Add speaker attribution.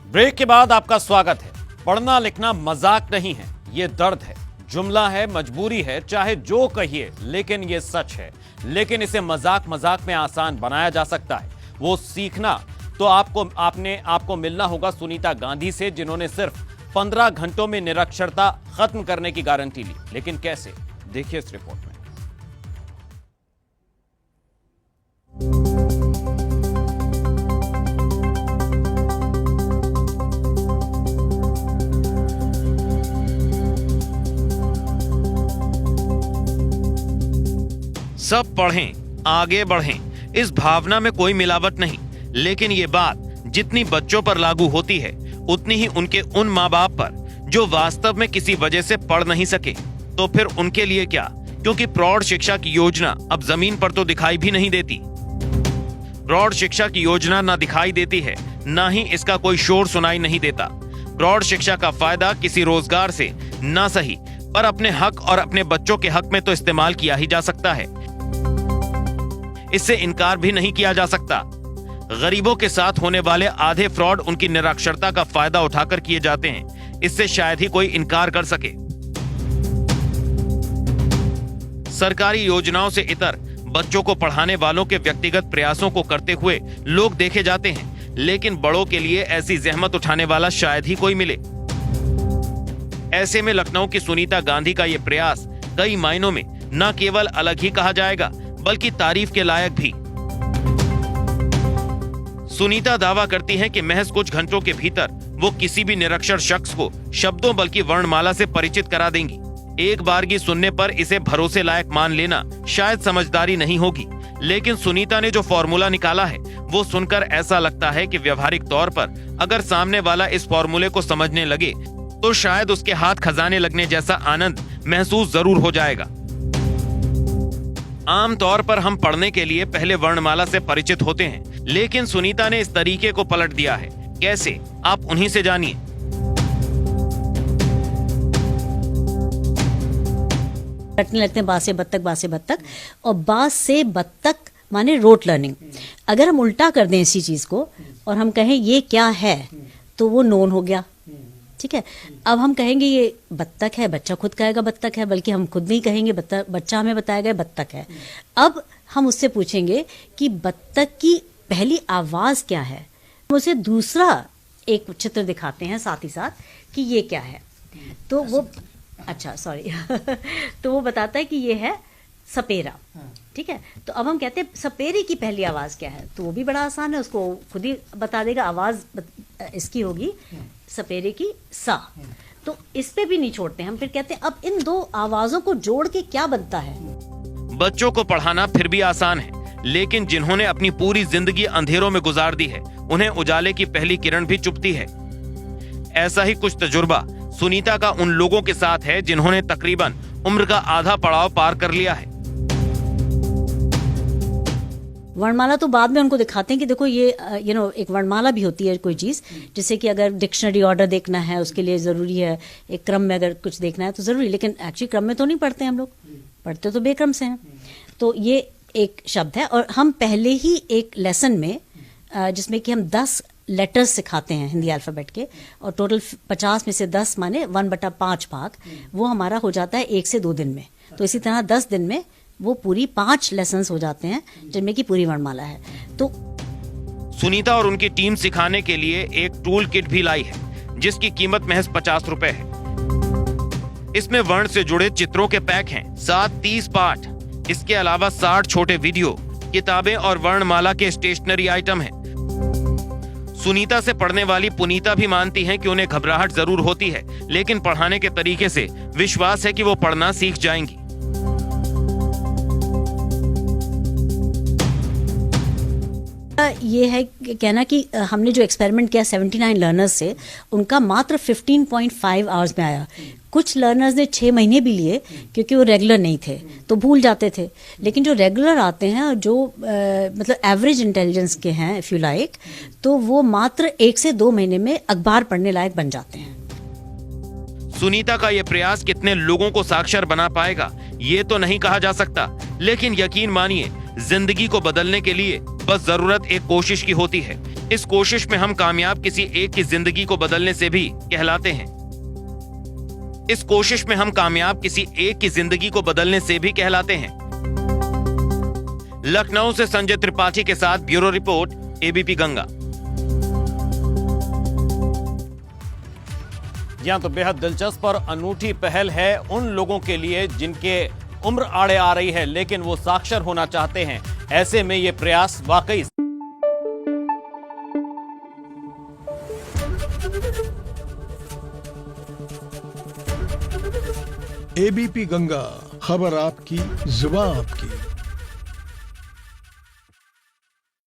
Speaker 1: Break के बाद आपका स्वागत है। पढ़ना लिखना मजाक नहीं है, ये दर्द है, जुमला है, मजबूरी है, चाहे जो कहिए, लेकिन ये सच है। लेकिन इसे मजाक मजाक में आसान बनाया जा सकता है। वो सीखना तो आपको मिलना होगा सुनीता गांधी से, जिन्होंने सिर्फ 15 घंटों में निरक्षरता खत्म करने की गारंटी ली। लेकिन कैसे, देखिए इस रिपोर्ट में। सब पढ़ें, आगे बढ़ें, इस भावना में कोई मिलावट नहीं। लेकिन ये बात जितनी बच्चों पर लागू होती है, उतनी ही उनके उन माँ बाप पर जो वास्तव में किसी वजह से पढ़ नहीं सके। तो फिर उनके लिए क्या? क्योंकि प्रौढ़ शिक्षा की योजना अब जमीन पर तो दिखाई भी नहीं देती। प्रौढ़ शिक्षा की योजना ना दिखाई देती है, ना ही इसका कोई शोर सुनाई नहीं देता। प्रौढ़ शिक्षा का फायदा किसी रोजगार से ना सही, पर अपने हक और अपने बच्चों के हक में तो इस्तेमाल किया ही जा सकता है। इससे इनकार भी नहीं किया जा सकता। गरीबों के साथ होने वाले आधे फ्रॉड उनकी निरक्षरता का फायदा उठाकर किए जाते हैं। इससे शायद ही कोई इनकार कर सके। सरकारी योजनाओं से इतर बच्चों को पढ़ाने वालों के व्यक्तिगत प्रयासों को करते हुए लोग देखे जाते हैं, लेकिन बड़ों के लिए ऐसी जहमत उठाने वाला शायद ही कोई मिले। ऐसे में लखनऊ की सुनीता गांधी का यह प्रयास कई मायनों में न केवल अलग ही कहा जाएगा, बल्कि तारीफ के लायक भी। सुनीता दावा करती हैं कि महज कुछ घंटों के भीतर वो किसी भी निरक्षर शख्स को शब्दों बल्कि वर्णमाला से परिचित करा देंगी। एक बारगी सुनने पर इसे भरोसे लायक मान लेना शायद समझदारी नहीं होगी, लेकिन सुनीता ने जो फॉर्मूला निकाला है वो सुनकर ऐसा लगता है कि व्यवहारिक तौर पर अगर सामने वाला इस फॉर्मूले को समझने लगे तो शायद उसके हाथ खजाने लगने जैसा आनंद महसूस जरूर हो जाएगा। आमतौर पर हम पढ़ने के लिए पहले वर्णमाला से परिचित होते हैं, लेकिन सुनीता ने इस तरीके को पलट दिया है। कैसे, आप उन्हीं से जानिए।
Speaker 2: रटने लगते हैं बासे बत्तख, और बास से बत्तख माने रोट लर्निंग। अगर हम उल्टा कर दें इसी चीज को और हम कहें ये क्या है, तो वो नोन हो गया। ठीक है, अब हम कहेंगे ये बत्तख है, बच्चा खुद कहेगा बत्तख है, बल्कि हम खुद नहीं कहेंगे, बच्चा हमें बताएगा बत्तख है। अब हम उससे पूछेंगे कि बत्तख की पहली आवाज क्या है। हम उसे दूसरा एक चित्र दिखाते हैं साथ ही साथ कि ये क्या है, तो वो तो वो बताता है कि ये है सपेरा। ठीक है, तो अब हम कहते हैं सपेरे की पहली आवाज क्या है, तो वो भी बड़ा आसान है, उसको खुद ही बता देगा। आवाज इसकी होगी सपेरे की सा। तो इस पे भी नहीं छोड़ते हम, फिर कहते हैं अब इन दो आवाजों को जोड़ के क्या बनता है।
Speaker 1: बच्चों को पढ़ाना फिर भी आसान है, लेकिन जिन्होंने अपनी पूरी जिंदगी अंधेरों में गुजार दी है, उन्हें उजाले की पहली किरण भी चुभती है। ऐसा ही कुछ तजुर्बा सुनीता का उन लोगों के साथ है जिन्होंने तकरीबन उम्र का आधा पड़ाव पार कर लिया है।
Speaker 2: वर्णमाला तो बाद में उनको दिखाते हैं कि देखो ये एक वर्णमाला भी होती है कोई चीज़, जैसे कि अगर डिक्शनरी ऑर्डर देखना है उसके लिए ज़रूरी है, एक क्रम में अगर कुछ देखना है तो ज़रूरी, लेकिन एक्चुअली क्रम में तो नहीं पढ़ते हम लोग, पढ़ते तो बेक्रम से हैं। तो ये एक शब्द है, और हम पहले ही एक लेसन में जिसमें कि हम 10 लेटर्स सिखाते हैं हिंदी अल्फ़ाबेट के, और टोटल 50 में से 10 माने 1/5 भाग, वो हमारा हो जाता है 1 से 2 दिन में। तो इसी तरह 10 दिन में वो पूरी 5 लेसन्स हो जाते हैं, जिनमें की पूरी वर्णमाला है। तो
Speaker 1: सुनीता और उनकी टीम सिखाने के लिए एक टूल किट भी लाई है, जिसकी कीमत महज 50 रुपए है। इसमें वर्ण से जुड़े चित्रों के पैक हैं, साथ 30 पाठ। इसके अलावा 60 छोटे वीडियो, किताबें और वर्णमाला के स्टेशनरी आइटम हैं। सुनीता से पढ़ने वाली पुनीता भी मानती हैं कि उन्हें घबराहट जरूर होती है, लेकिन पढ़ाने के तरीके से विश्वास है कि वो पढ़ना सीख जाएंगी।
Speaker 2: ये है कहना कि हमने जो एक्सपेरिमेंट किया 79 लर्नर्स से, उनका मात्र 15.5 आवर्स में आया। कुछ लर्नर्स ने 6 महीने भी लिए, क्योंकि वो रेगुलर नहीं थे तो भूल जाते थे, लेकिन जो रेगुलर आते हैं, जो मतलब एवरेज इंटेलिजेंस के हैं इफ़ यू लाइक, तो वो मात्र 1 से 2 महीने में अखबार पढ़ने लायक बन जाते हैं।
Speaker 1: सुनीता का यह प्रयास कितने लोगों को साक्षर बना पाएगा ये तो नहीं कहा जा सकता, लेकिन यकीन मानिए जिंदगी को बदलने के लिए बस जरूरत एक कोशिश की होती है। इस कोशिश में हम कामयाब किसी एक की जिंदगी को बदलने से भी कहलाते हैं। इस कोशिश में हम कामयाब किसी एक की जिंदगी को बदलने से भी कहलाते हैं। लखनऊ से संजय त्रिपाठी के साथ ब्यूरो रिपोर्ट, एबीपी गंगा।
Speaker 3: यहां तो बेहद दिलचस्प और अनूठी पहल है उन लोगों के लिए जिनके उम्र आड़े आ रही है लेकिन वो साक्षर होना चाहते हैं। ऐसे में ये प्रयास वाकई
Speaker 4: एबीपी गंगा, खबर आपकी, जुबान आपकी।